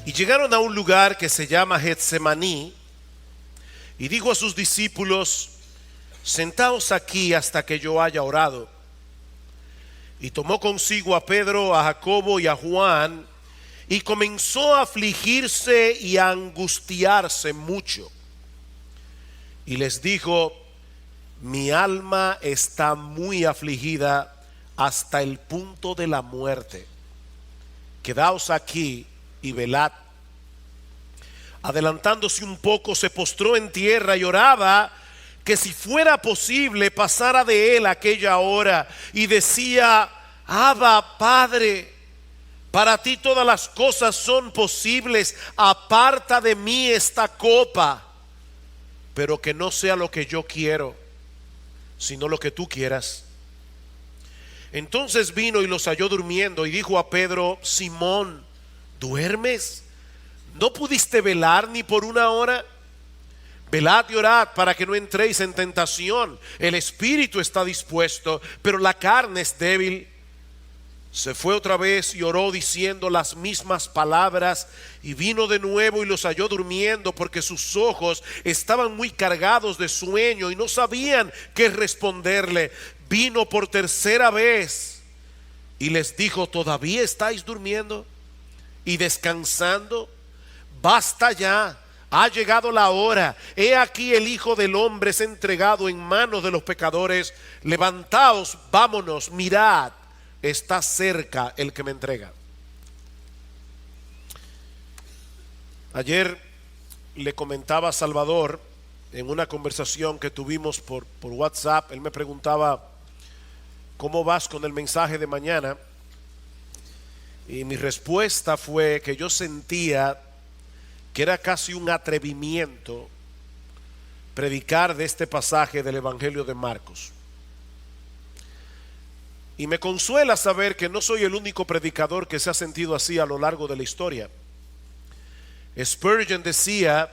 Y llegaron a un lugar que se llama Getsemaní, y dijo a sus discípulos: sentaos aquí hasta que yo haya orado. Y tomó consigo a Pedro, a Jacobo y a Juan, y comenzó a afligirse y a angustiarse mucho. Y les dijo: mi alma está muy afligida hasta el punto de la muerte. Quedaos aquí y velad. Adelantándose un poco, se postró en tierra y oraba que si fuera posible pasara de él aquella hora, y decía: Abba, Padre, para ti todas las cosas son posibles, aparta de mí esta copa, pero que no sea lo que yo quiero, sino lo que tú quieras. Entonces vino y los halló durmiendo, y dijo a Pedro: Simón, ¿duermes? ¿No pudiste velar ni por una hora? Velad y orad para que no entréis en tentación. El espíritu está dispuesto, pero la carne es débil. Se fue otra vez y oró diciendo las mismas palabras, y vino de nuevo y los halló durmiendo, porque sus ojos estaban muy cargados de sueño y no sabían qué responderle. Vino por tercera vez y les dijo: ¿todavía estáis durmiendo y descansando? Basta ya, ha llegado la hora. He aquí el Hijo del Hombre es entregado en manos de los pecadores. Levantaos, vámonos, mirad, está cerca el que me entrega. Ayer le comentaba a Salvador en una conversación que tuvimos por WhatsApp. Él me preguntaba: ¿cómo vas con el mensaje de mañana? Y mi respuesta fue que yo sentía que era casi un atrevimiento predicar de este pasaje del Evangelio de Marcos. Y me consuela saber que no soy el único predicador que se ha sentido así a lo largo de la historia. Spurgeon decía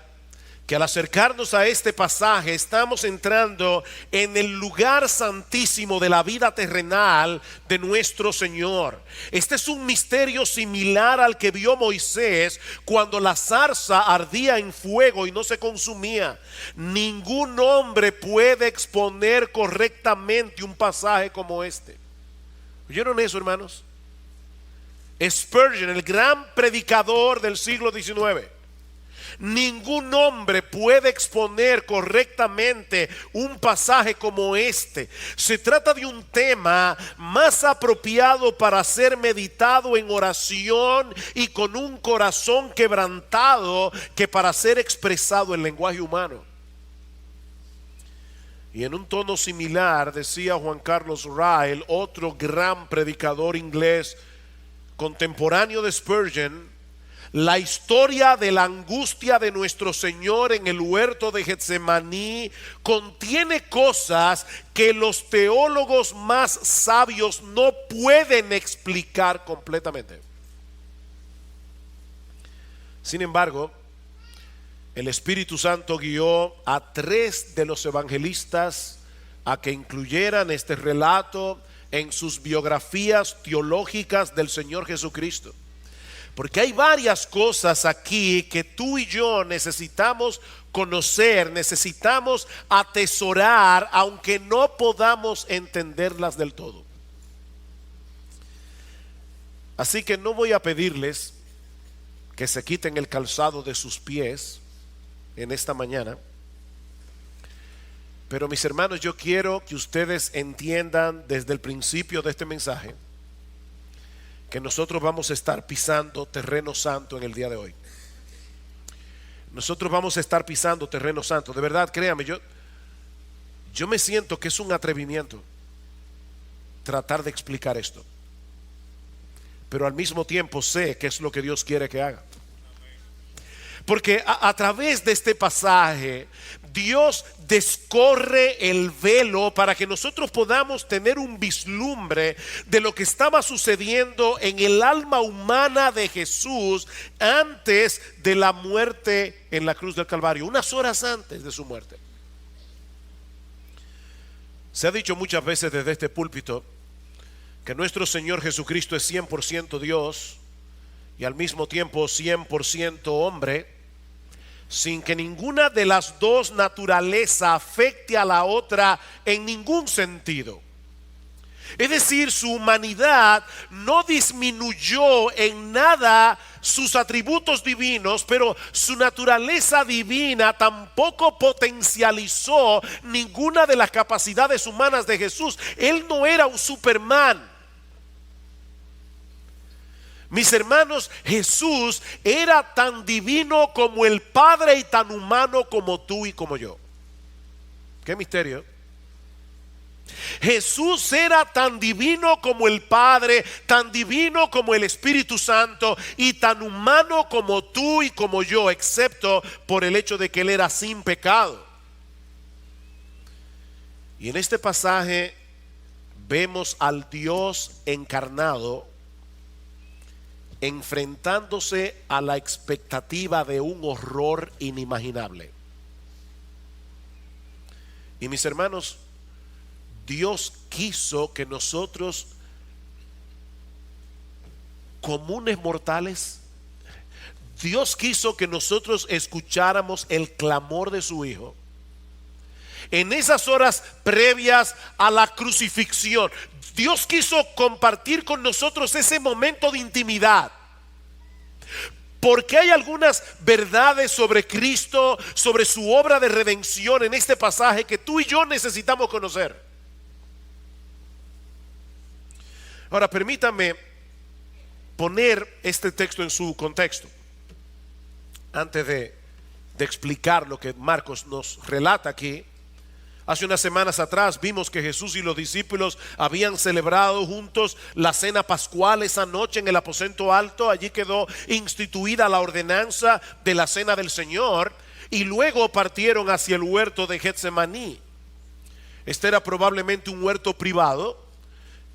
que al acercarnos a este pasaje estamos entrando en el lugar santísimo de la vida terrenal de nuestro Señor. Este es un misterio similar al que vio Moisés cuando la zarza ardía en fuego y no se consumía. Ningún hombre puede exponer correctamente un pasaje como este. ¿Oyeron eso, hermanos? Spurgeon, el gran predicador del siglo XIX. Ningún hombre puede exponer correctamente un pasaje como este. Se trata de un tema más apropiado para ser meditado en oración y con un corazón quebrantado que para ser expresado en lenguaje humano. Y en un tono similar decía Juan Carlos Ryle, otro gran predicador inglés contemporáneo de Spurgeon: la historia de la angustia de nuestro Señor en el huerto de Getsemaní contiene cosas que los teólogos más sabios no pueden explicar completamente. Sin embargo, el Espíritu Santo guió a 3 de los evangelistas a que incluyeran este relato en sus biografías teológicas del Señor Jesucristo. Porque hay varias cosas aquí que tú y yo necesitamos conocer, necesitamos atesorar, aunque no podamos entenderlas del todo. Así que no voy a pedirles que se quiten el calzado de sus pies en esta mañana. Pero mis hermanos, yo quiero que ustedes entiendan desde el principio de este mensaje que nosotros vamos a estar pisando terreno santo en el día de hoy. Nosotros vamos a estar pisando terreno santo. De verdad, créame, yo me siento que es un atrevimiento tratar de explicar esto. Pero al mismo tiempo sé que es lo que Dios quiere que haga. Porque a través de este pasaje Dios descorre el velo para que nosotros podamos tener un vislumbre de lo que estaba sucediendo en el alma humana de Jesús antes de la muerte en la cruz del Calvario, unas horas antes de su muerte. Se ha dicho muchas veces desde este púlpito que nuestro Señor Jesucristo es 100% Dios y al mismo tiempo 100% hombre, sin que ninguna de las dos naturalezas afecte a la otra en ningún sentido. Es decir, su humanidad no disminuyó en nada sus atributos divinos, pero su naturaleza divina tampoco potencializó ninguna de las capacidades humanas de Jesús. Él no era un Superman. Mis hermanos, Jesús era tan divino como el Padre y tan humano como tú y como yo. ¿Qué misterio? Jesús era tan divino como el Padre, tan divino como el Espíritu Santo y tan humano como tú y como yo, excepto por el hecho de que Él era sin pecado. Y en este pasaje vemos al Dios encarnado enfrentándose a la expectativa de un horror inimaginable. Y mis hermanos, Dios quiso que nosotros, comunes mortales, Dios quiso que nosotros escucháramos el clamor de su Hijo en esas horas previas a la crucifixión. Dios quiso compartir con nosotros ese momento de intimidad, porque hay algunas verdades sobre Cristo, sobre su obra de redención en este pasaje que tú y yo necesitamos conocer. Ahora permítame poner este texto en su contexto antes de explicar lo que Marcos nos relata aquí. Hace unas semanas atrás vimos que Jesús y los discípulos habían celebrado juntos la cena pascual esa noche en el aposento alto. Allí quedó instituida la ordenanza de la cena del Señor y luego partieron hacia el huerto de Getsemaní. Este era probablemente un huerto privado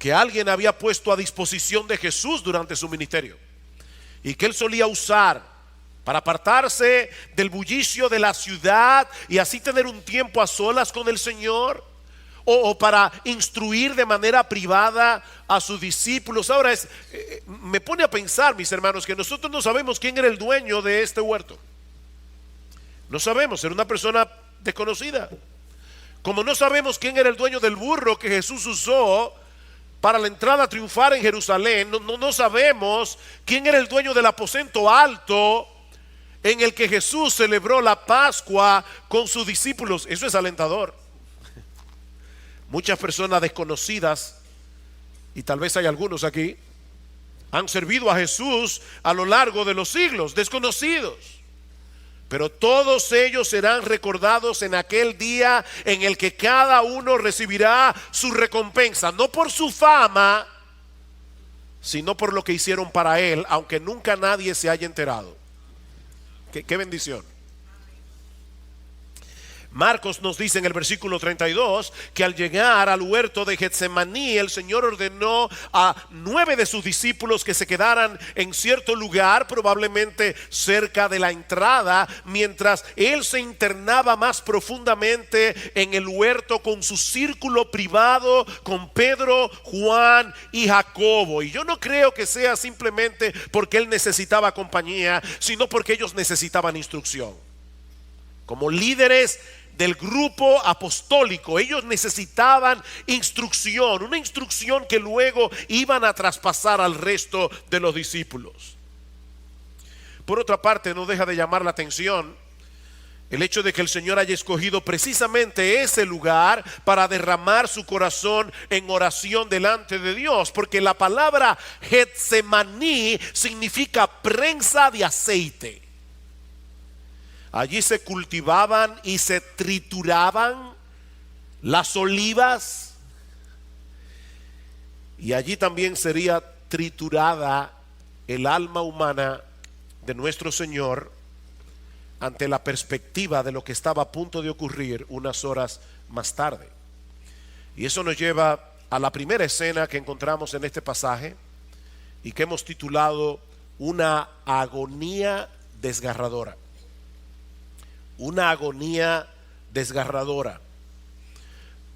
que alguien había puesto a disposición de Jesús durante su ministerio y que él solía usar para apartarse del bullicio de la ciudad y así tener un tiempo a solas con el Señor, o para instruir de manera privada a sus discípulos. Ahora me pone a pensar, mis hermanos, que nosotros no sabemos quién era el dueño de este huerto. No sabemos, era una persona desconocida. Como no sabemos quién era el dueño del burro que Jesús usó para la entrada triunfal en Jerusalén, no sabemos quién era el dueño del aposento alto en el que Jesús celebró la Pascua con sus discípulos. Eso es alentador. Muchas personas desconocidas, y tal vez hay algunos aquí, han servido a Jesús a lo largo de los siglos, desconocidos. Pero todos ellos serán recordados en aquel día en el que cada uno recibirá su recompensa, no por su fama, sino por lo que hicieron para él, aunque nunca nadie se haya enterado. Qué bendición. Marcos nos dice en el versículo 32 que al llegar al huerto de Getsemaní, el Señor ordenó a 9 de sus discípulos que se quedaran en cierto lugar, probablemente cerca de la entrada, mientras él se internaba más profundamente en el huerto con su círculo privado, con Pedro, Juan y Jacobo. Y yo no creo que sea simplemente porque él necesitaba compañía, sino porque ellos necesitaban instrucción. Como líderes del grupo apostólico, ellos necesitaban instrucción, una instrucción que luego iban a traspasar al resto de los discípulos. Por otra parte, no deja de llamar la atención el hecho de que el Señor haya escogido precisamente ese lugar para derramar su corazón en oración delante de Dios, porque la palabra Getsemaní significa prensa de aceite. Allí se cultivaban y se trituraban las olivas, y allí también sería triturada el alma humana de nuestro Señor ante la perspectiva de lo que estaba a punto de ocurrir unas horas más tarde. Y eso nos lleva a la primera escena que encontramos en este pasaje y que hemos titulado una agonía desgarradora. Una agonía desgarradora.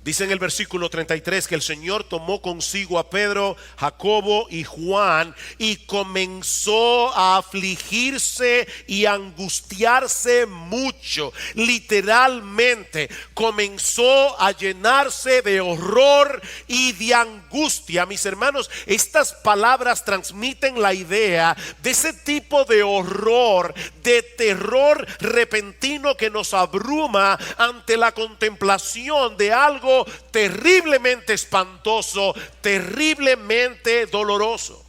Dice en el versículo 33 que el Señor tomó consigo a Pedro, Jacobo y Juan y comenzó a afligirse y a angustiarse mucho. Literalmente comenzó a llenarse de horror y de angustia. Mis hermanos, estas palabras transmiten la idea de ese tipo de horror, de terror repentino que nos abruma ante la contemplación de algo terriblemente espantoso, terriblemente doloroso.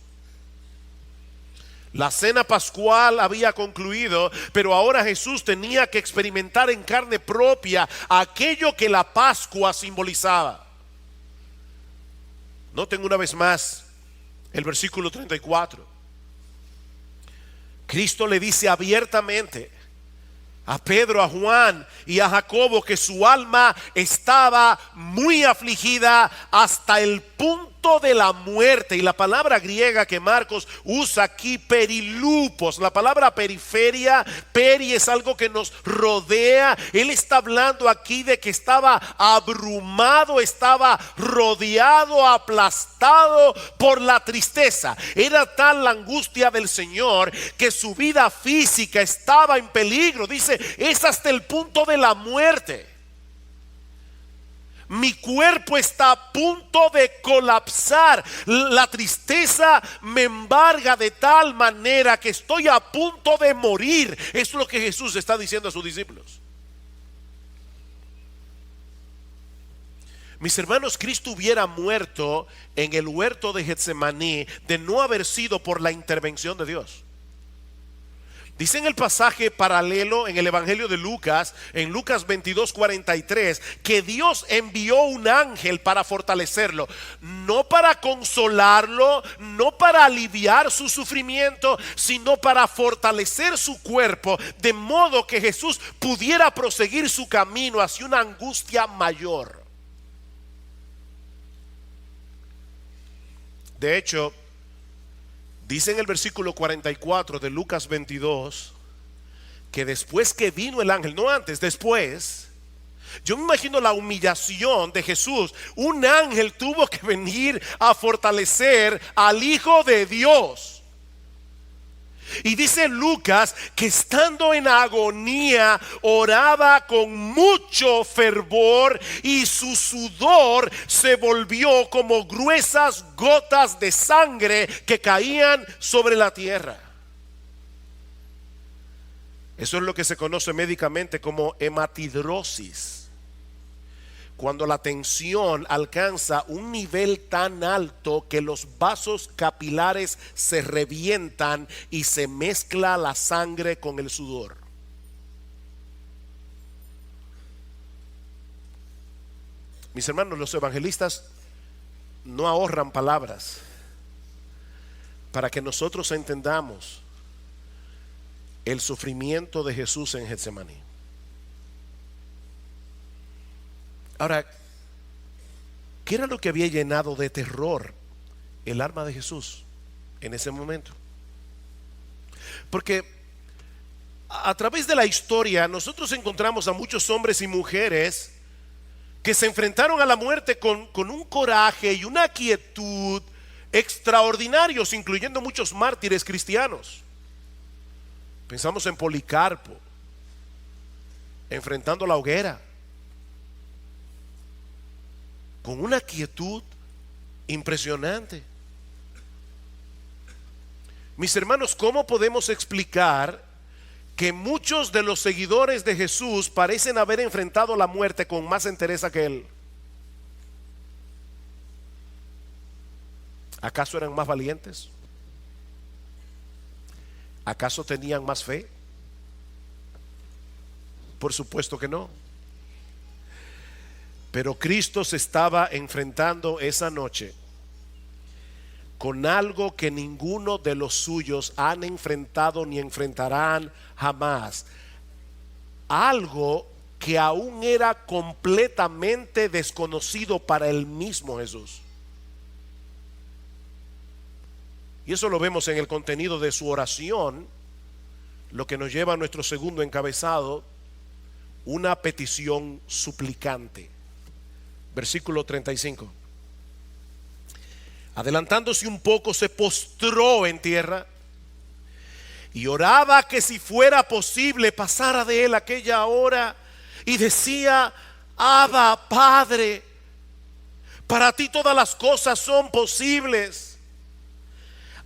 La cena pascual había concluido, pero ahora Jesús tenía que experimentar en carne propia aquello que la Pascua simbolizaba. Noten una vez más el versículo 34. Cristo le dice abiertamente a Pedro, a Juan y a Jacobo que su alma estaba muy afligida hasta el punto de la muerte. Y la palabra griega que Marcos usa aquí, perilupos, la palabra periferia, peri es algo que nos rodea. Él está hablando aquí de que estaba abrumado, estaba rodeado, aplastado por la tristeza. Era tal la angustia del Señor que su vida física estaba en peligro. Dice, es hasta el punto de la muerte. Mi cuerpo está a punto de colapsar. La tristeza me embarga de tal manera que estoy a punto de morir. Es lo que Jesús está diciendo a sus discípulos. Mis hermanos, Cristo hubiera muerto en el huerto de Getsemaní de no haber sido por la intervención de Dios. Dice en el pasaje paralelo en el Evangelio de Lucas, en Lucas 22:43, que Dios envió un ángel para fortalecerlo, no para consolarlo, no para aliviar su sufrimiento, sino para fortalecer su cuerpo, de modo que Jesús pudiera proseguir su camino hacia una angustia mayor. De hecho, dice en el versículo 44 de Lucas 22 que después que vino el ángel, no antes, después, yo me imagino la humillación de Jesús. Un ángel tuvo que venir a fortalecer al Hijo de Dios. Y dice Lucas que estando en agonía oraba con mucho fervor y su sudor se volvió como gruesas gotas de sangre que caían sobre la tierra. Eso es lo que se conoce médicamente como hematidrosis. Cuando la tensión alcanza un nivel tan alto que los vasos capilares se revientan y se mezcla la sangre con el sudor. Mis hermanos, los evangelistas no ahorran palabras para que nosotros entendamos el sufrimiento de Jesús en Getsemaní. Ahora, ¿qué era lo que había llenado de terror el alma de Jesús en ese momento? Porque a través de la historia nosotros encontramos a muchos hombres y mujeres que se enfrentaron a la muerte con un coraje y una quietud extraordinarios, incluyendo muchos mártires cristianos. Pensamos en Policarpo, enfrentando la hoguera, con una quietud impresionante. Mis hermanos, ¿cómo podemos explicar que muchos de los seguidores de Jesús parecen haber enfrentado la muerte con más entereza que él? ¿Acaso eran más valientes? ¿Acaso tenían más fe? Por supuesto que no. Pero Cristo se estaba enfrentando esa noche con algo que ninguno de los suyos han enfrentado ni enfrentarán jamás. Algo que aún era completamente desconocido para el mismo Jesús. Y eso lo vemos en el contenido de su oración, lo que nos lleva a nuestro segundo encabezado, una petición suplicante. versículo 35. Adelantándose un poco, se postró en tierra y oraba que si fuera posible pasara de él aquella hora, y decía: Abba, Padre, para ti todas las cosas son posibles.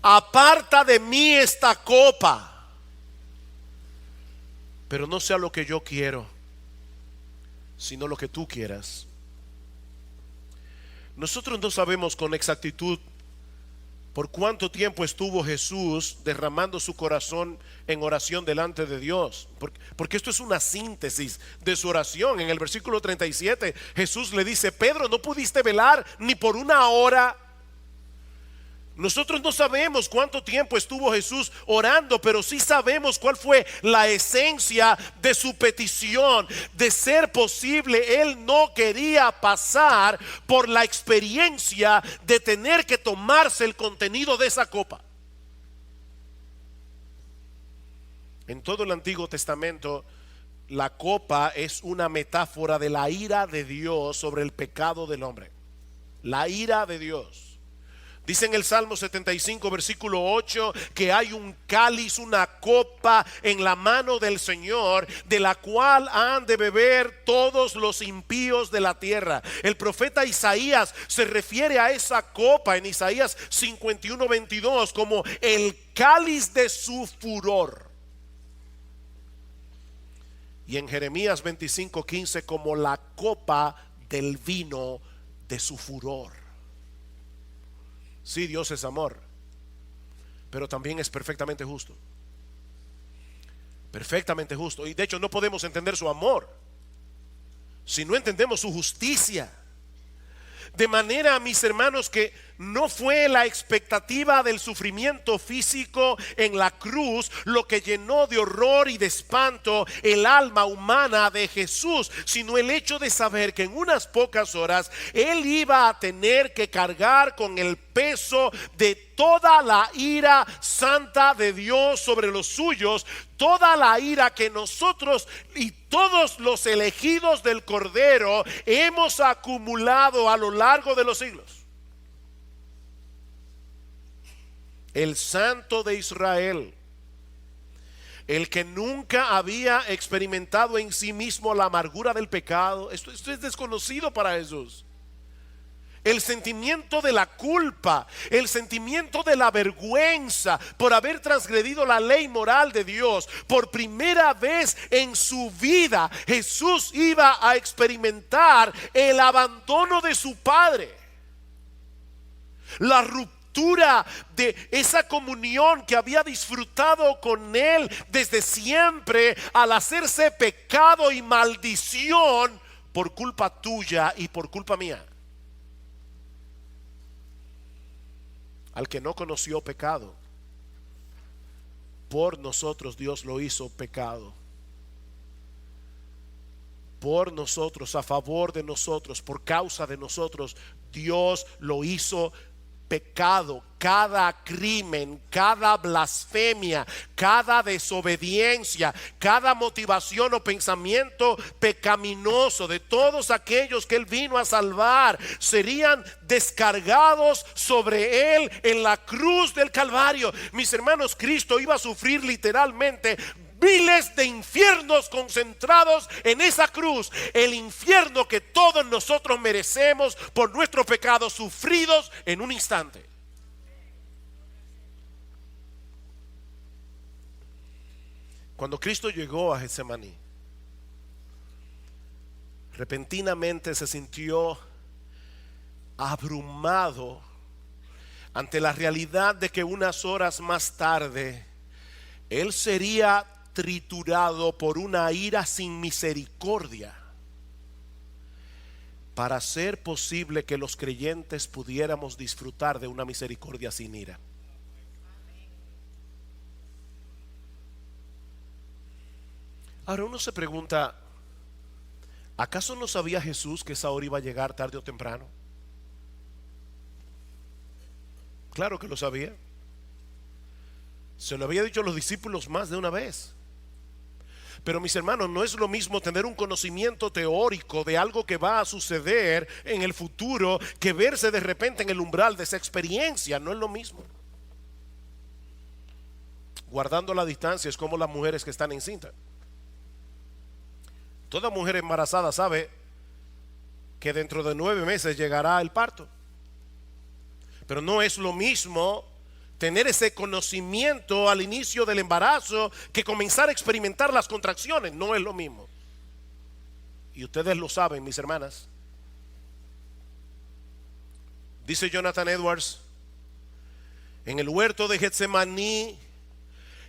Aparta de mí esta copa, pero no sea lo que yo quiero, sino lo que tú quieras. Nosotros no sabemos con exactitud por cuánto tiempo estuvo Jesús derramando su corazón en oración delante de Dios, porque esto es una síntesis de su oración. En el versículo 37 Jesús le dice: Pedro, ¿no pudiste velar ni por una hora? Nosotros no sabemos cuánto tiempo estuvo Jesús orando, pero sí sabemos cuál fue la esencia de su petición. De ser posible, él no quería pasar por la experiencia de tener que tomarse el contenido de esa copa. En todo el Antiguo Testamento, la copa es una metáfora de la ira de Dios sobre el pecado del hombre. La ira de Dios. Dice en el Salmo 75 versículo 8 que hay un cáliz, una copa en la mano del Señor, de la cual han de beber todos los impíos de la tierra. El profeta Isaías se refiere a esa copa en Isaías 51:22 como el cáliz de su furor. Y en Jeremías 25:15 como la copa del vino de su furor. Sí, Dios es amor, pero también es perfectamente justo. Perfectamente justo. Y de hecho no podemos entender su amor si no entendemos su justicia. De manera, mis hermanos, que no fue la expectativa del sufrimiento físico en la cruz lo que llenó de horror y de espanto el alma humana de Jesús, sino el hecho de saber que en unas pocas horas él iba a tener que cargar con el peso de toda la ira santa de Dios sobre los suyos, toda la ira que nosotros y todos los elegidos del Cordero hemos acumulado a lo largo de los siglos. El Santo de Israel, el que nunca había experimentado en sí mismo la amargura del pecado, esto es desconocido para Jesús. El sentimiento de la culpa, el sentimiento de la vergüenza por haber transgredido la ley moral de Dios. Por primera vez en su vida, Jesús iba a experimentar el abandono de su Padre, la ruptura de esa comunión que había disfrutado con él desde siempre, al hacerse pecado y maldición por culpa tuya y por culpa mía. Al que no conoció pecado, por nosotros Dios lo hizo pecado. Por nosotros, a favor de nosotros, por causa de nosotros, Dios lo hizo pecado. Cada crimen, cada blasfemia, cada desobediencia, cada motivación o pensamiento pecaminoso de todos aquellos que él vino a salvar serían descargados sobre él en la cruz del Calvario. Mis hermanos, Cristo iba a sufrir literalmente miles de infiernos concentrados en esa cruz. El infierno que todos nosotros merecemos por nuestros pecados sufridos en un instante. Cuando Cristo llegó a Getsemaní, repentinamente se sintió abrumado ante la realidad de que unas horas más tarde él sería triturado por una ira sin misericordia, para hacer posible que los creyentes pudiéramos disfrutar de una misericordia sin ira. Ahora uno se pregunta, ¿acaso no sabía Jesús que esa hora iba a llegar tarde o temprano? Claro que lo sabía. Se lo había dicho a los discípulos más de una vez. Pero mis hermanos, no es lo mismo tener un conocimiento teórico de algo que va a suceder en el futuro que verse de repente en el umbral de esa experiencia. No es lo mismo. Guardando la distancia es como las mujeres que están encintas. Toda mujer embarazada sabe que dentro de 9 meses llegará el parto. Pero no es lo mismo tener ese conocimiento al inicio del embarazo que comenzar a experimentar las contracciones. No es lo mismo. Y ustedes lo saben, mis hermanas. Dice Jonathan Edwards: en el huerto de Getsemaní,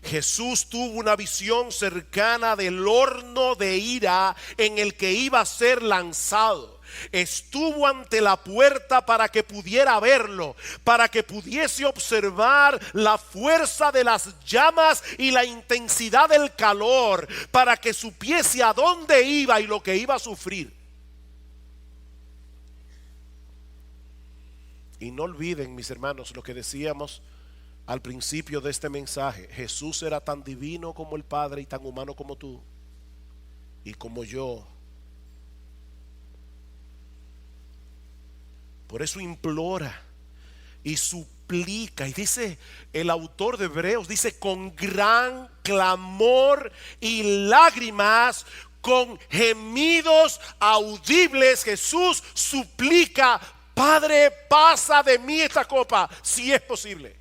Jesús tuvo una visión cercana del horno de ira en el que iba a ser lanzado. Estuvo ante la puerta para que pudiera verlo, para que pudiese observar la fuerza de las llamas y la intensidad del calor, para que supiese a dónde iba y lo que iba a sufrir. Y no olviden, mis hermanos, lo que decíamos al principio de este mensaje: Jesús era tan divino como el Padre y tan humano como tú y como yo. Por eso implora y suplica, y dice el autor de Hebreos, dice: con gran clamor y lágrimas, con gemidos audibles, Jesús suplica: Padre, pasa de mí esta copa, si es posible.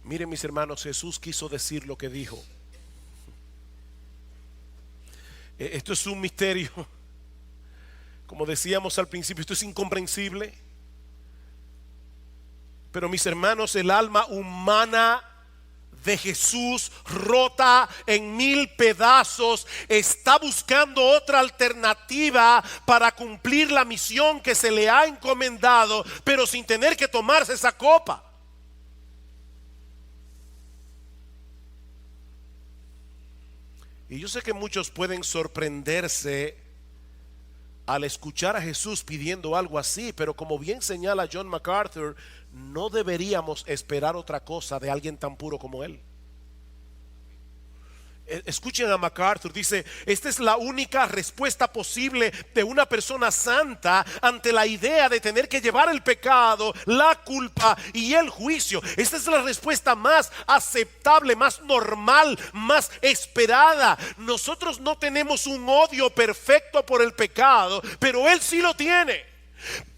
Miren, mis hermanos, Jesús quiso decir lo que dijo. Esto es un misterio. Como decíamos al principio, esto es incomprensible. Pero, mis hermanos, el alma humana de Jesús, rota en 1000 pedazos, está buscando otra alternativa para cumplir la misión que se le ha encomendado, pero sin tener que tomarse esa copa. Y yo sé que muchos pueden sorprenderse al escuchar a Jesús pidiendo algo así, pero como bien señala John MacArthur, no deberíamos esperar otra cosa de alguien tan puro como él. Escuchen a MacArthur, dice: esta es la única respuesta posible de una persona santa ante la idea de tener que llevar el pecado, la culpa y el juicio. Esta es la respuesta más aceptable, más normal, más esperada. Nosotros no tenemos un odio perfecto por el pecado, pero él sí lo tiene.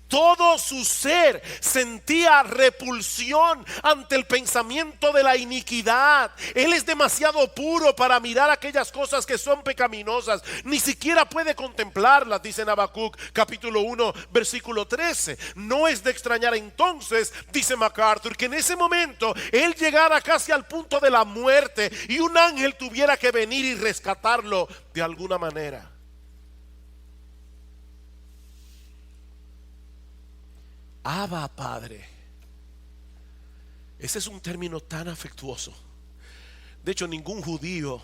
Todo su ser sentía repulsión ante el pensamiento de la iniquidad. Él es demasiado puro para mirar aquellas cosas que son pecaminosas. Ni siquiera puede contemplarlas, dice en Habacuc capítulo 1 versículo 13. No es de extrañar entonces, dice MacArthur, que en ese momento él llegara casi al punto de la muerte y un ángel tuviera que venir y rescatarlo de alguna manera. Abba, Padre. Ese es un término tan afectuoso. De hecho, ningún judío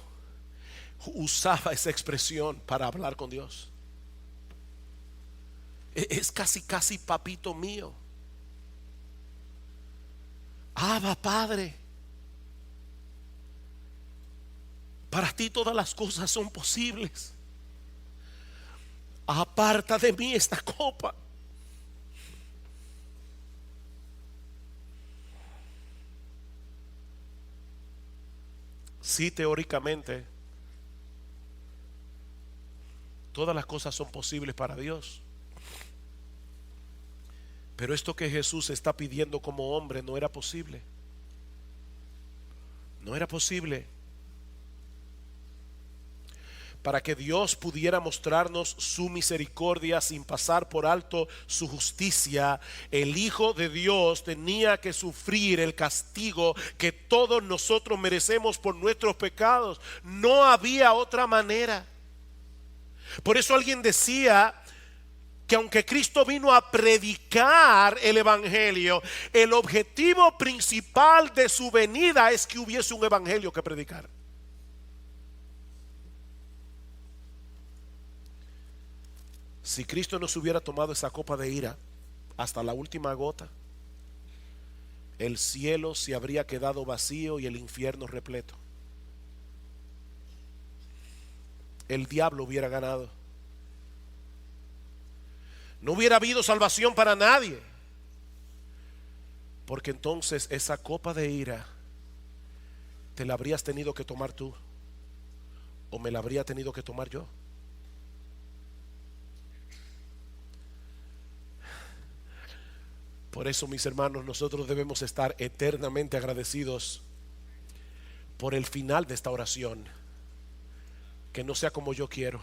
usaba esa expresión para hablar con Dios. Es casi papito mío. Abba, Padre. Para ti todas las cosas son posibles. Aparta de mí esta copa. Sí, teóricamente todas las cosas son posibles para Dios, pero esto que Jesús está pidiendo como hombre no era posible. No era posible. Para que Dios pudiera mostrarnos su misericordia sin pasar por alto su justicia, el Hijo de Dios tenía que sufrir el castigo que todos nosotros merecemos por nuestros pecados. No había otra manera. Por eso alguien decía que aunque Cristo vino a predicar el evangelio, el objetivo principal de su venida es que hubiese un evangelio que predicar. Si Cristo no se hubiera tomado esa copa de ira hasta la última gota, el cielo se habría quedado vacío y el infierno repleto. El diablo hubiera ganado. No hubiera habido salvación para nadie, porque entonces esa copa de ira te la habrías tenido que tomar tú, o me la habría tenido que tomar yo. Por eso, mis hermanos, nosotros debemos estar eternamente agradecidos por el final de esta oración. Que no sea como yo quiero.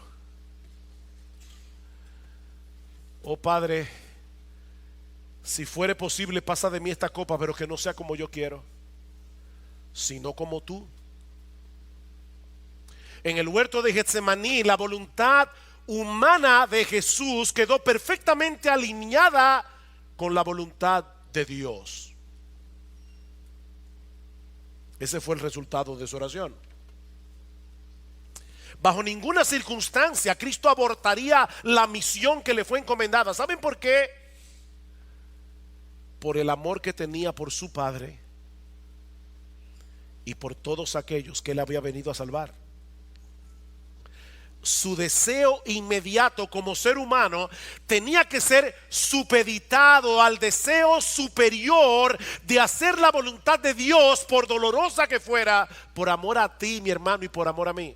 Oh Padre, si fuere posible, pasa de mí esta copa, pero que no sea como yo quiero, sino como tú. En el huerto de Getsemaní, la voluntad humana de Jesús quedó perfectamente alineada con la voluntad de Dios. Ese fue el resultado de su oración. Bajo ninguna circunstancia Cristo abortaría la misión que le fue encomendada. ¿Saben por qué? Por el amor que tenía por su Padre y por todos aquellos que él había venido a salvar. Su deseo inmediato como ser humano tenía que ser supeditado al deseo superior de hacer la voluntad de Dios, por dolorosa que fuera, por amor a ti, mi hermano, y por amor a mí.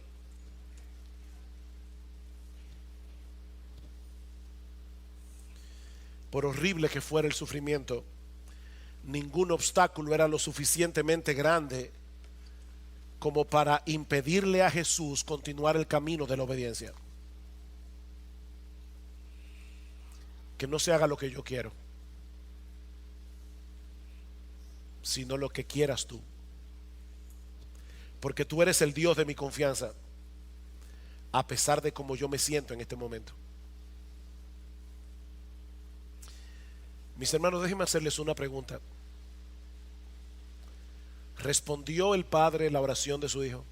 Por horrible que fuera el sufrimiento, ningún obstáculo era lo suficientemente grande como para impedirle a Jesús continuar el camino de la obediencia. Que no se haga lo que yo quiero, sino lo que quieras tú, porque tú eres el Dios de mi confianza, a pesar de cómo yo me siento en este momento. Mis hermanos, déjenme hacerles una pregunta. ¿Respondió el Padre la oración de su Hijo?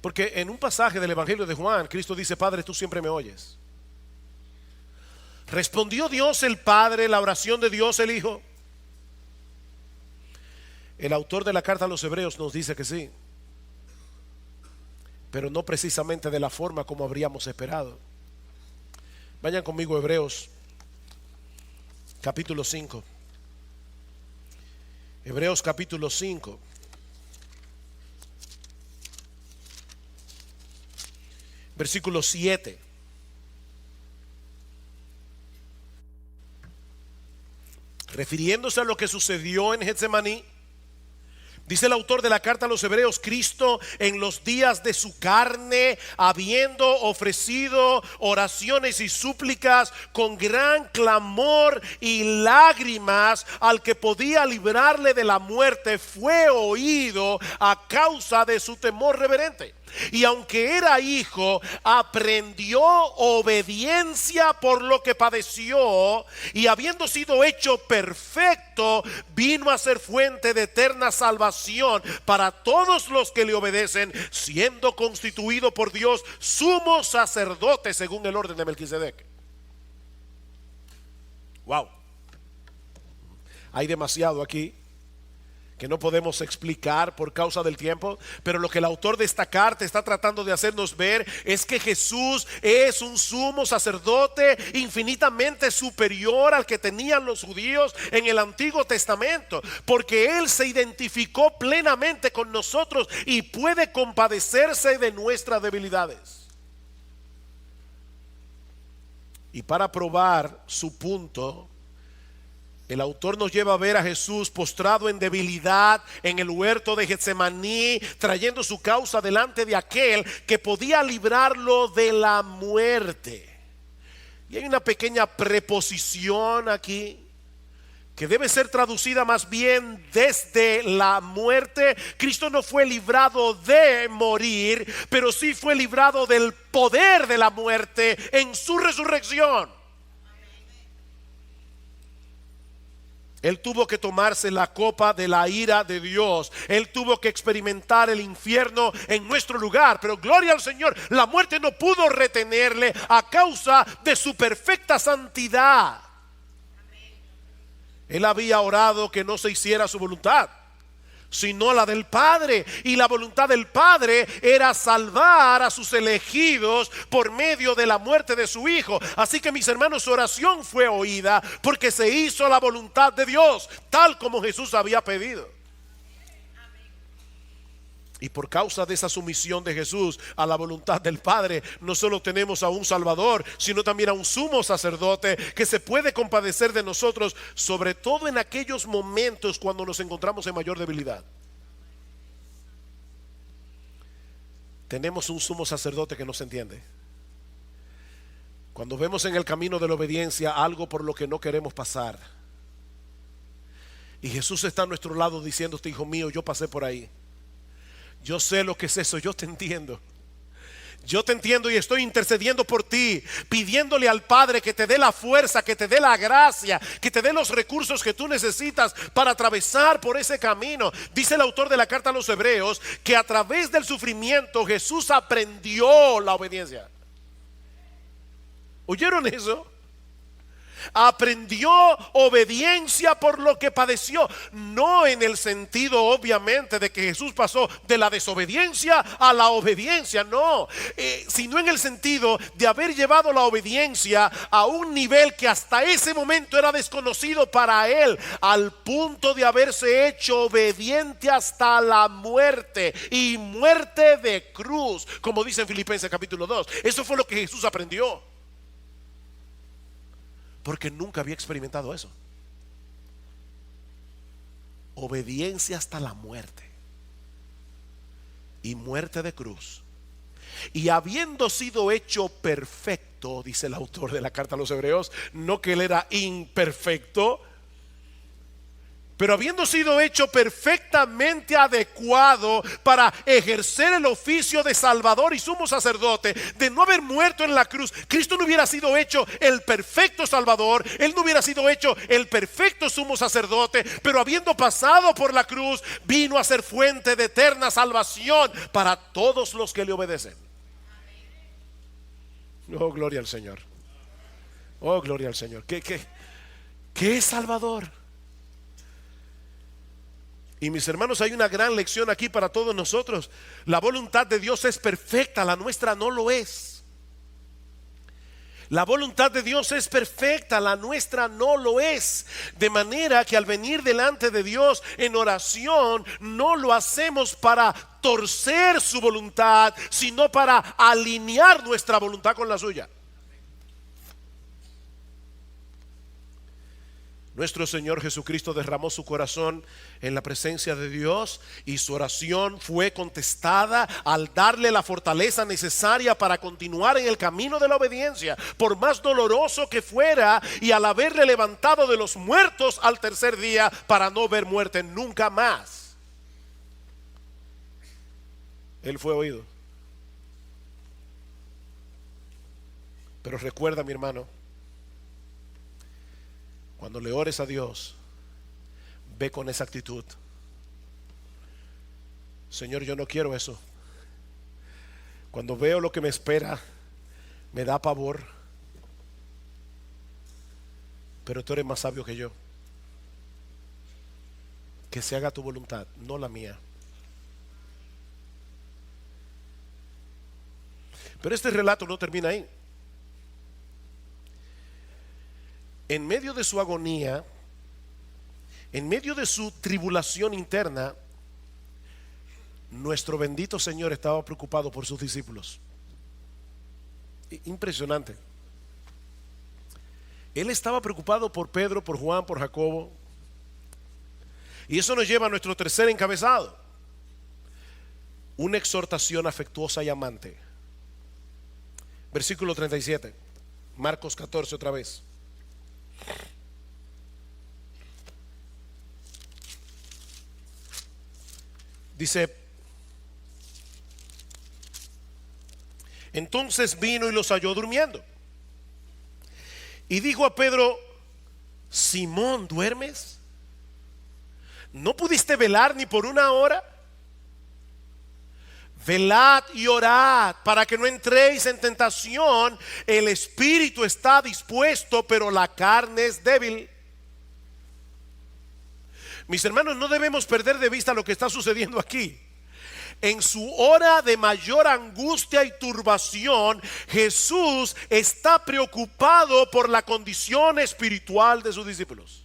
Porque en un pasaje del Evangelio de Juan, Cristo dice: Padre, tú siempre me oyes. ¿Respondió Dios el Padre la oración de Dios el Hijo? El autor de la carta a los Hebreos nos dice que sí, pero no precisamente de la forma como habríamos esperado. Vayan conmigo a Hebreos capítulo 5. Hebreos capítulo 5. Versículo 7. Refiriéndose a lo que sucedió en Getsemaní, dice el autor de la carta a los Hebreos: Cristo, en los días de su carne, habiendo ofrecido oraciones y súplicas con gran clamor y lágrimas al que podía librarle de la muerte, fue oído a causa de su temor reverente. Y aunque era hijo, aprendió obediencia por lo que padeció, y habiendo sido hecho perfecto, vino a ser fuente de eterna salvación para todos los que le obedecen, siendo constituido por Dios sumo sacerdote según el orden de Melquisedec. Wow. Hay demasiado aquí que no podemos explicar por causa del tiempo, pero lo que el autor de esta carta está tratando de hacernos ver es que Jesús es un sumo sacerdote infinitamente superior al que tenían los judíos en el Antiguo Testamento, porque Él se identificó plenamente con nosotros y puede compadecerse de nuestras debilidades. Y para probar su punto, el autor nos lleva a ver a Jesús postrado en debilidad en el huerto de Getsemaní, trayendo su causa delante de aquel que podía librarlo de la muerte. Y hay una pequeña preposición aquí que debe ser traducida más bien desde la muerte. Cristo no fue librado de morir, pero sí fue librado del poder de la muerte en su resurrección. Él tuvo que tomarse la copa de la ira de Dios. Él tuvo que experimentar el infierno en nuestro lugar. Pero gloria al Señor, la muerte no pudo retenerle a causa de su perfecta santidad. Él había orado que no se hiciera su voluntad, sino la del Padre. Y la voluntad del Padre era salvar a sus elegidos por medio de la muerte de su Hijo. Así que, mis hermanos, su oración fue oída porque se hizo la voluntad de Dios, tal como Jesús había pedido. Y por causa de esa sumisión de Jesús a la voluntad del Padre, no solo tenemos a un Salvador, sino también a un sumo sacerdote que se puede compadecer de nosotros, sobre todo en aquellos momentos cuando nos encontramos en mayor debilidad. Tenemos un sumo sacerdote que nos entiende. Cuando vemos en el camino de la obediencia algo por lo que no queremos pasar, y Jesús está a nuestro lado diciéndote: hijo mío, yo pasé por ahí. Yo sé lo que es eso, yo te entiendo. Yo te entiendo y estoy intercediendo por ti, pidiéndole al Padre que te dé la fuerza, que te dé la gracia, que te dé los recursos que tú necesitas para atravesar por ese camino. Dice el autor de la carta a los Hebreos que a través del sufrimiento Jesús aprendió la obediencia. ¿Oyeron eso? Aprendió obediencia por lo que padeció. No en el sentido, obviamente, de que Jesús pasó de la desobediencia a la obediencia, no, sino en el sentido de haber llevado la obediencia a un nivel que hasta ese momento era desconocido para él, al punto de haberse hecho obediente hasta la muerte, y muerte de cruz, como dice en Filipenses capítulo 2. Eso fue lo que Jesús aprendió, porque nunca había experimentado eso. Obediencia hasta la muerte, y muerte de cruz. Y habiendo sido hecho perfecto, dice el autor de la carta a los Hebreos, no que él era imperfecto, pero habiendo sido hecho perfectamente adecuado para ejercer el oficio de Salvador y sumo sacerdote, de no haber muerto en la cruz, Cristo no hubiera sido hecho el perfecto Salvador, Él no hubiera sido hecho el perfecto sumo sacerdote, pero habiendo pasado por la cruz, vino a ser fuente de eterna salvación para todos los que le obedecen. Oh, gloria al Señor. Oh, gloria al Señor. ¿Qué es Salvador? Y mis hermanos, hay una gran lección aquí para todos nosotros. La voluntad de Dios es perfecta, la nuestra no lo es. La voluntad de Dios es perfecta, la nuestra no lo es. De manera que al venir delante de Dios en oración, no lo hacemos para torcer su voluntad, sino para alinear nuestra voluntad con la suya. Nuestro Señor Jesucristo derramó su corazón en la presencia de Dios, y su oración fue contestada al darle la fortaleza necesaria para continuar en el camino de la obediencia, por más doloroso que fuera, y al haberle levantado de los muertos al tercer día para no ver muerte nunca más. Él fue oído. Pero recuerda, mi hermano, cuando le ores a Dios, ve con esa actitud: Señor, yo no quiero eso. Cuando veo lo que me espera, me da pavor, pero tú eres más sabio que yo. Que se haga tu voluntad, no la mía. Pero este relato no termina ahí. En medio de su agonía, en medio de su tribulación interna, nuestro bendito Señor estaba preocupado por sus discípulos. Impresionante. Él estaba preocupado por Pedro, por Juan, por Jacobo. Y eso nos lleva a nuestro tercer encabezado: una exhortación afectuosa y amante. Versículo 37, Marcos 14 otra vez. Dice: entonces vino y los halló durmiendo, y dijo a Pedro: Simón, ¿duermes? ¿No pudiste velar ni por una hora? Velad y orad para que no entréis en tentación. El espíritu está dispuesto, pero la carne es débil. Mis hermanos, no debemos perder de vista lo que está sucediendo aquí. En su hora de mayor angustia y turbación, Jesús está preocupado por la condición espiritual de sus discípulos,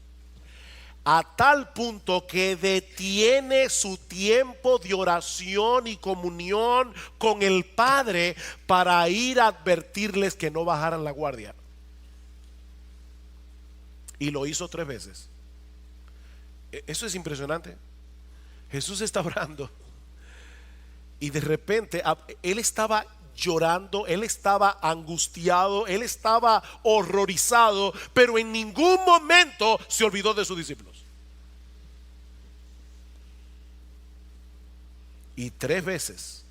a tal punto que detiene su tiempo de oración y comunión con el Padre para ir a advertirles que no bajaran la guardia. Y lo hizo 3 veces. Eso es impresionante. Jesús está orando y de repente él estaba llorando, él estaba angustiado, él estaba horrorizado, pero en ningún momento se olvidó de sus discípulos. Y 3 veces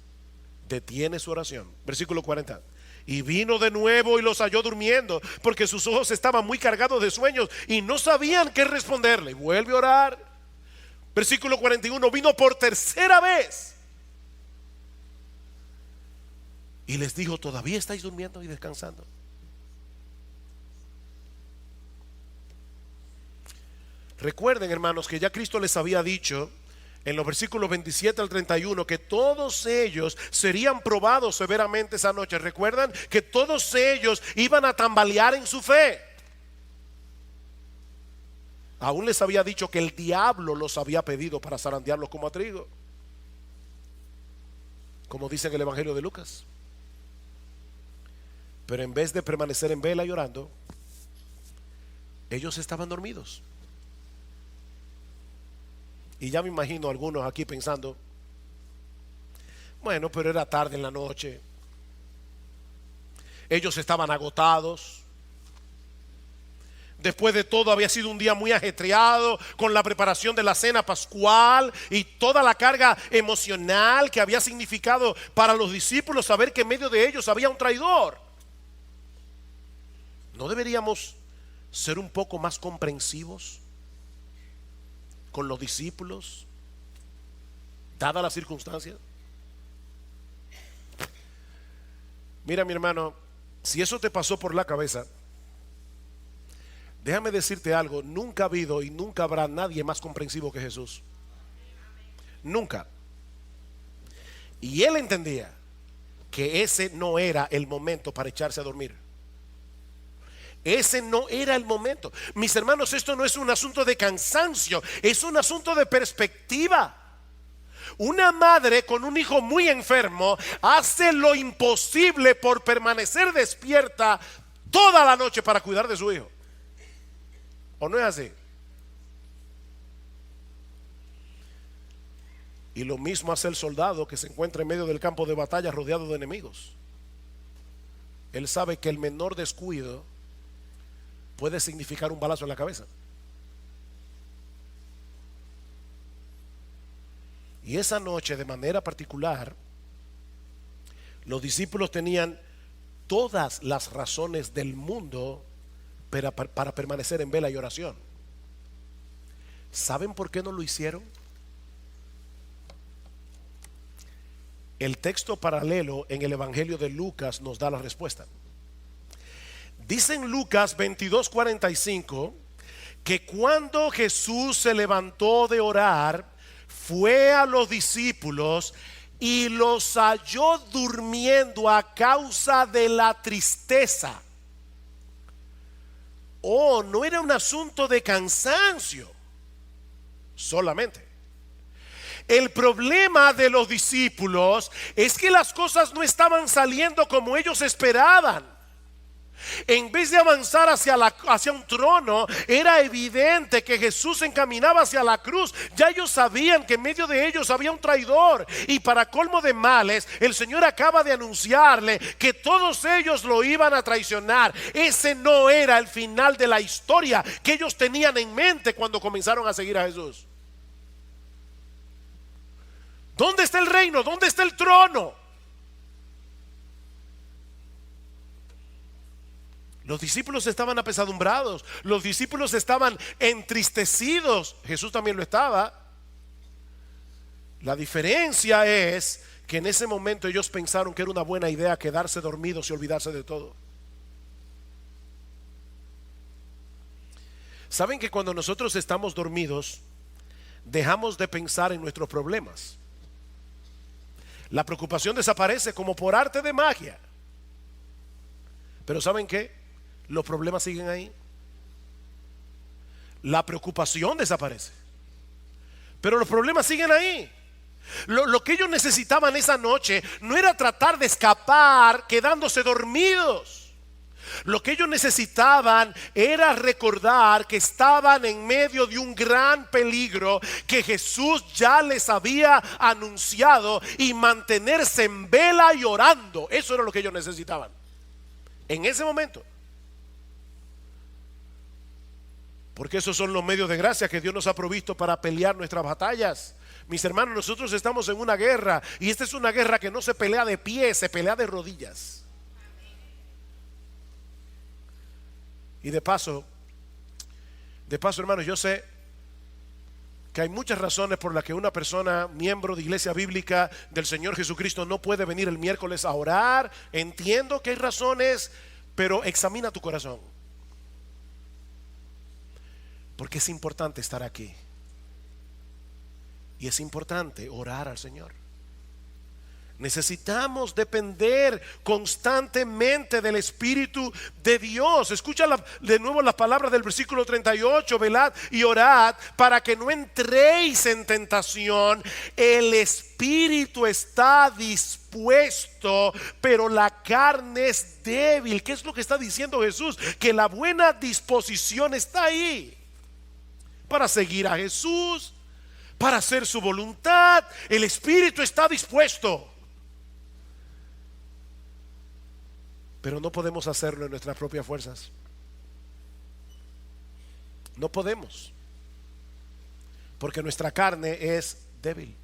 detiene su oración. Versículo 40. Y vino de nuevo y los halló durmiendo, porque sus ojos estaban muy cargados de sueños y no sabían qué responderle. Vuelve a orar. Versículo 41. Vino por 3ª vez y les dijo: ¿todavía estáis durmiendo y descansando? Recuerden, hermanos, que ya Cristo les había dicho en los versículos 27 al 31 que todos ellos serían probados severamente esa noche. Recuerdan que todos ellos iban a tambalear en su fe. Aún les había dicho que el diablo los había pedido para zarandearlos como a trigo, como dice en el Evangelio de Lucas. Pero en vez de permanecer en vela y orando, ellos estaban dormidos. Y ya me imagino a algunos aquí pensando: bueno, pero era tarde en la noche, ellos estaban agotados. Después de todo había sido un día muy ajetreado con la preparación de la cena pascual y toda la carga emocional que había significado para los discípulos saber que en medio de ellos había un traidor. ¿No deberíamos ser un poco más comprensivos con los discípulos, dadas las circunstancias? Mira, mi hermano, si eso te pasó por la cabeza, déjame decirte algo: nunca ha habido y nunca habrá nadie más comprensivo que Jesús. Nunca. Y él entendía que ese no era el momento para echarse a dormir. Ese no era el momento. Mis hermanos, esto no es un asunto de cansancio, es un asunto de perspectiva. Una madre con un hijo muy enfermo hace lo imposible por permanecer despierta toda la noche para cuidar de su hijo. ¿O no es así? Y lo mismo hace el soldado que se encuentra en medio del campo de batalla rodeado de enemigos. Él sabe que el menor descuido puede significar un balazo en la cabeza. Y esa noche, de manera particular, los discípulos tenían todas las razones del mundo para permanecer en vela y oración. ¿Saben por qué no lo hicieron? El texto paralelo en el Evangelio de Lucas nos da la respuesta. Dice en Lucas 22:45 que cuando Jesús se levantó de orar, fue a los discípulos y los halló durmiendo a causa de la tristeza. Oh, no era un asunto de cansancio solamente. El problema de los discípulos es que las cosas no estaban saliendo como ellos esperaban. En vez de avanzar hacia un trono, era evidente que Jesús se encaminaba hacia la cruz. Ya ellos sabían que en medio de ellos había un traidor. Y para colmo de males, el Señor acaba de anunciarle que todos ellos lo iban a traicionar. Ese no era el final de la historia que ellos tenían en mente cuando comenzaron a seguir a Jesús. ¿Dónde está el reino? ¿Dónde está el trono? Los discípulos estaban apesadumbrados, los discípulos estaban entristecidos. Jesús también lo estaba. La diferencia es que en ese momento ellos pensaron que era una buena idea quedarse dormidos y olvidarse de todo. Saben que cuando nosotros estamos dormidos, dejamos de pensar en nuestros problemas. La preocupación desaparece como por arte de magia. Pero ¿saben qué? Los problemas siguen ahí. La preocupación desaparece, pero los problemas siguen ahí. Lo que ellos necesitaban esa noche no era tratar de escapar quedándose dormidos. Lo que ellos necesitaban era recordar que estaban en medio de un gran peligro que Jesús ya les había anunciado, y mantenerse en vela y orando. Eso era lo que ellos necesitaban en ese momento. Porque esos son los medios de gracia que Dios nos ha provisto para pelear nuestras batallas. Mis hermanos, nosotros estamos en una guerra, y esta es una guerra que no se pelea de pie, se pelea de rodillas. Y de paso, hermanos, yo sé que hay muchas razones por las que una persona, miembro de iglesia bíblica del Señor Jesucristo, no puede venir el miércoles a orar. Entiendo que hay razones, pero examina tu corazón. Porque es importante estar aquí. Y es importante orar al Señor. Necesitamos depender constantemente del Espíritu de Dios. Escucha de nuevo las palabras del versículo 38. Velad y orad para que no entréis en tentación. El espíritu está dispuesto, pero la carne es débil. ¿Qué es lo que está diciendo Jesús? Que la buena disposición está ahí para seguir a Jesús, para hacer su voluntad. El espíritu está dispuesto, pero no podemos hacerlo en nuestras propias fuerzas. No podemos, porque nuestra carne es débil.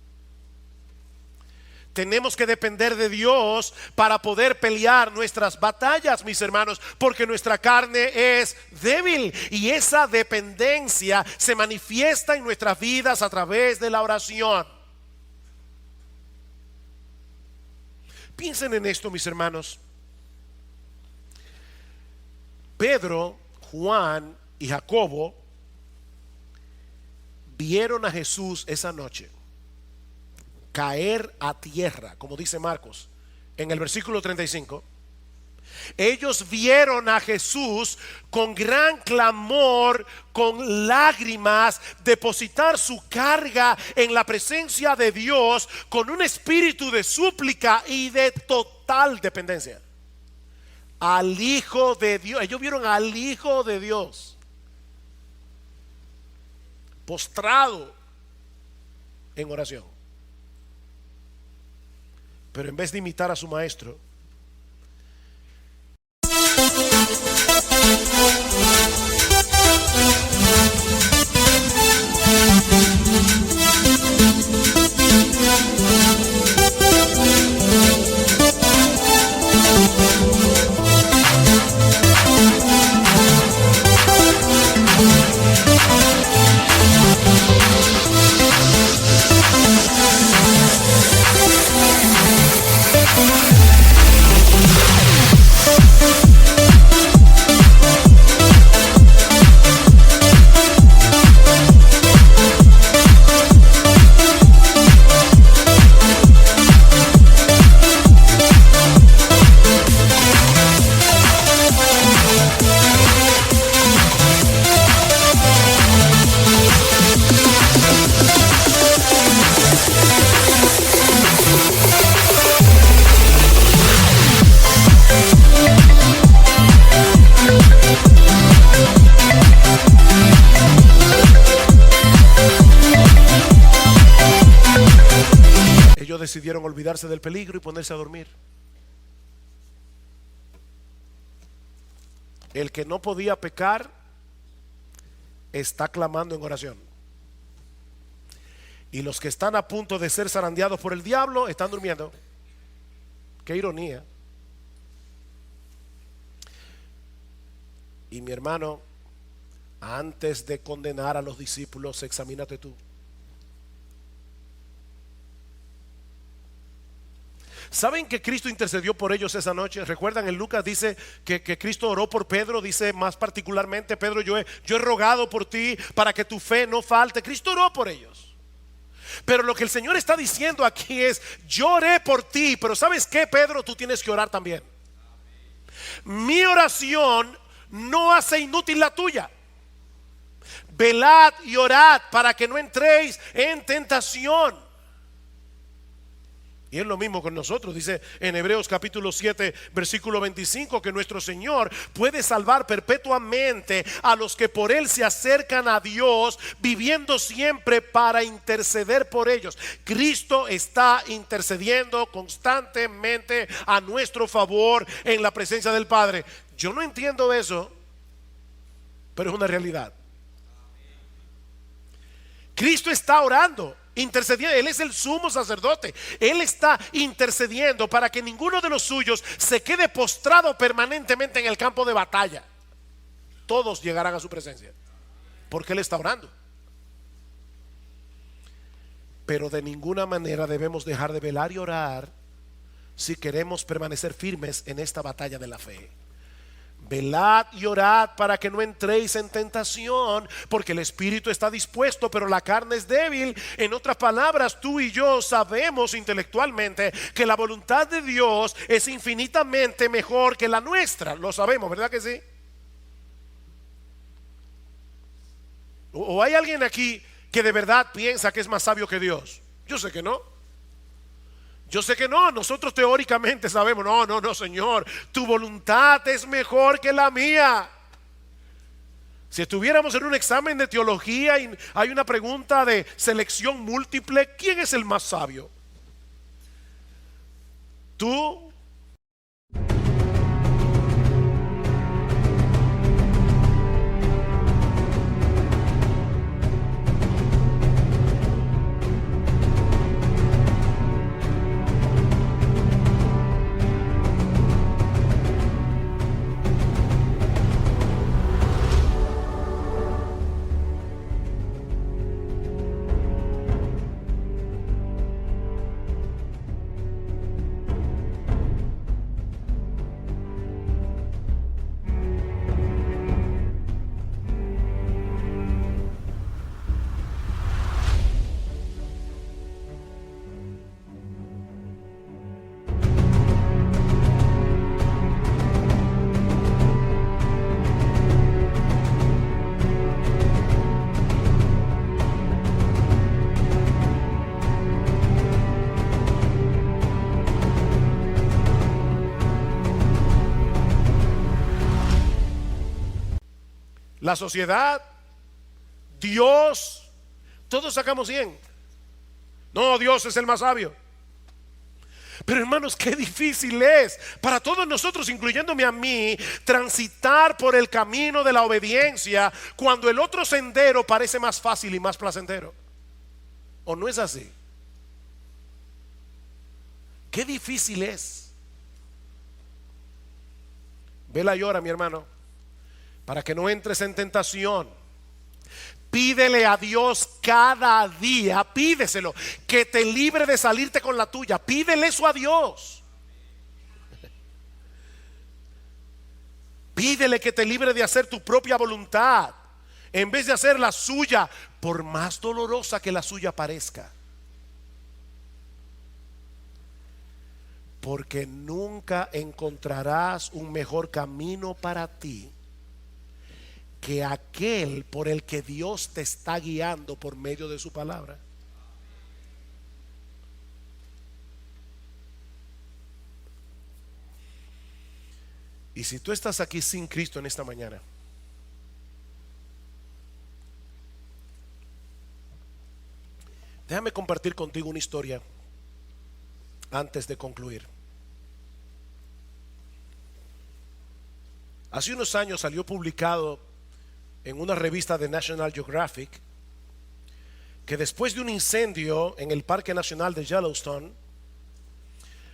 Tenemos que depender de Dios para poder pelear nuestras batallas, mis hermanos, porque nuestra carne es débil, y esa dependencia se manifiesta en nuestras vidas a través de la oración. Piensen en esto, mis hermanos. Pedro, Juan y Jacobo vieron a Jesús esa noche caer a tierra, como dice Marcos en el versículo 35. Ellos vieron a Jesús con gran clamor, con lágrimas, depositar su carga en la presencia de Dios, con un espíritu de súplica y de total dependencia al Hijo de Dios. Ellos vieron al Hijo de Dios postrado en oración. Pero en vez de imitar a su maestro, decidieron olvidarse del peligro y ponerse a dormir. El que no podía pecar está clamando en oración, y los que están a punto de ser zarandeados por el diablo están durmiendo. Qué ironía. Y mi hermano, antes de condenar a los discípulos, examínate tú. ¿Saben que Cristo intercedió por ellos esa noche? ¿Recuerdan? En Lucas dice que Cristo oró por Pedro. Dice más particularmente: Pedro, yo he rogado por ti para que tu fe no falte. Cristo oró por ellos. Pero lo que el Señor está diciendo aquí es: yo oré por ti, pero ¿sabes qué, Pedro? Tú tienes que orar también. Mi oración no hace inútil la tuya. Velad y orad para que no entréis en tentación. Y es lo mismo con nosotros. Dice en Hebreos capítulo 7 versículo 25 que nuestro Señor puede salvar perpetuamente a los que por Él se acercan a Dios, viviendo siempre para interceder por ellos. Cristo está intercediendo constantemente a nuestro favor en la presencia del Padre. Yo no entiendo eso, pero es una realidad. Cristo está orando, intercediendo. Él es el sumo sacerdote. Él está intercediendo para que ninguno de los suyos se quede postrado permanentemente en el campo de batalla. Todos llegarán a su presencia, porque Él está orando. Pero de ninguna manera debemos dejar de velar y orar si queremos permanecer firmes en esta batalla de la fe. Velad y orad para que no entréis en tentación, porque el espíritu está dispuesto, pero la carne es débil. En otras palabras, tú y yo sabemos intelectualmente que la voluntad de Dios es infinitamente mejor que la nuestra. Lo sabemos, ¿verdad que sí? ¿O hay alguien aquí que de verdad piensa que es más sabio que Dios? Yo sé que no. Yo sé que no. Nosotros teóricamente sabemos: no, Señor, tu voluntad es mejor que la mía. Si estuviéramos en un examen de teología y hay una pregunta de selección múltiple, ¿quién es el más sabio? ¿Tú? La sociedad, Dios, todos sacamos 100. No, Dios es el más sabio. Pero hermanos, qué difícil es para todos nosotros, incluyéndome a mí, transitar por el camino de la obediencia cuando el otro sendero parece más fácil y más placentero. ¿O no es así? Qué difícil es. Vela y ora, mi hermano, para que no entres en tentación. Pídele a Dios cada día, pídeselo, que te libre de salirte con la tuya. Pídele eso a Dios. Pídele que te libre de hacer tu propia voluntad en vez de hacer la suya, por más dolorosa que la suya parezca. Porque nunca encontrarás un mejor camino para ti que aquel por el que Dios te está guiando por medio de su palabra. Y si tú estás aquí sin Cristo en esta mañana, déjame compartir contigo una historia antes de concluir. Hace unos años salió publicado en una revista de National Geographic que después de un incendio en el Parque Nacional de Yellowstone,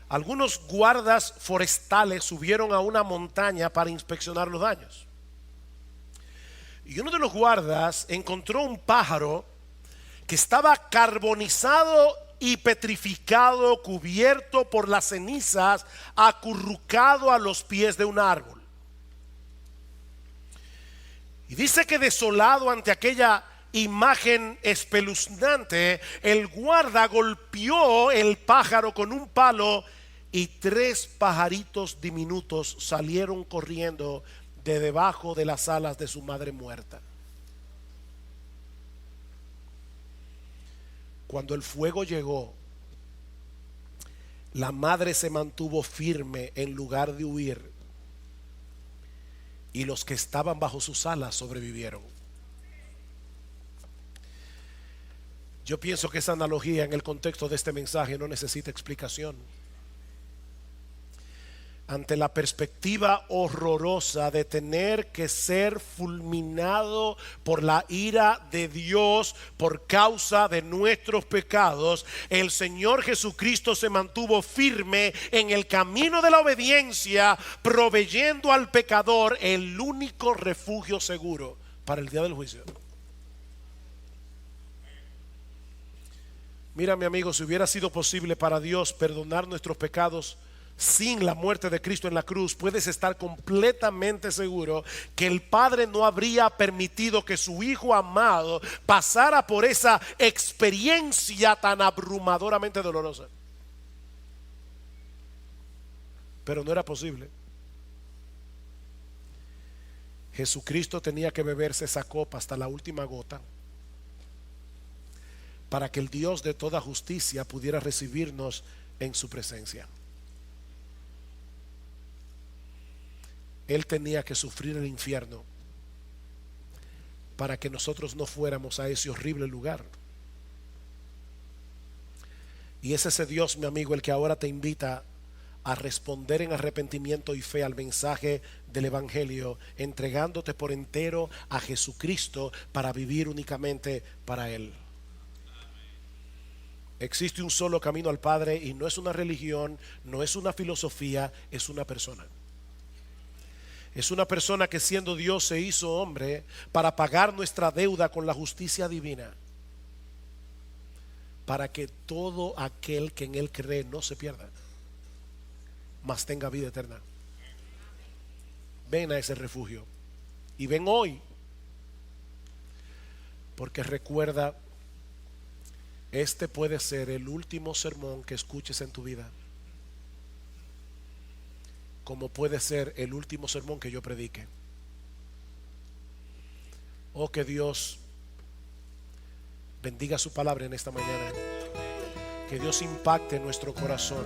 algunos guardas forestales subieron a una montaña para inspeccionar los daños. Y uno de los guardas encontró un pájaro que estaba carbonizado y petrificado, cubierto por las cenizas, acurrucado a los pies de un árbol. Y dice que desolado ante aquella imagen espeluznante, el guarda golpeó el pájaro con un palo y 3 pajaritos diminutos salieron corriendo de debajo de las alas de su madre muerta. Cuando el fuego llegó, la madre se mantuvo firme en lugar de huir, y los que estaban bajo sus alas sobrevivieron. Yo pienso que esa analogía en el contexto de este mensaje no necesita explicación. Ante la perspectiva horrorosa de tener que ser fulminado por la ira de Dios por causa de nuestros pecados, el Señor Jesucristo se mantuvo firme en el camino de la obediencia, proveyendo al pecador el único refugio seguro para el día del juicio. Mira, mi amigo, si hubiera sido posible para Dios perdonar nuestros pecados sin la muerte de Cristo en la cruz, puedes estar completamente seguro que el Padre no habría permitido que su Hijo amado pasara por esa experiencia tan abrumadoramente dolorosa. Pero no era posible. Jesucristo tenía que beberse esa copa hasta la última gota para que el Dios de toda justicia pudiera recibirnos en su presencia. Él tenía que sufrir el infierno para que nosotros no fuéramos a ese horrible lugar. Y es ese Dios, mi amigo, el que ahora te invita a responder en arrepentimiento y fe al mensaje del Evangelio, entregándote por entero a Jesucristo para vivir únicamente para Él. Existe un solo camino al Padre, y no es una religión, no es una filosofía, es una persona. Es una persona que, siendo Dios, se hizo hombre para pagar nuestra deuda con la justicia divina, para que todo aquel que en Él cree no se pierda, mas tenga vida eterna. Ven a ese refugio y ven hoy, porque recuerda, este puede ser el último sermón que escuches en tu vida, como puede ser el último sermón que yo predique. Oh, que Dios bendiga su palabra en esta mañana. Que Dios impacte nuestro corazón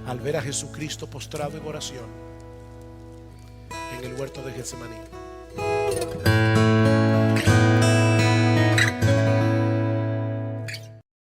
al ver a Jesucristo postrado en oración en el huerto de Getsemaní.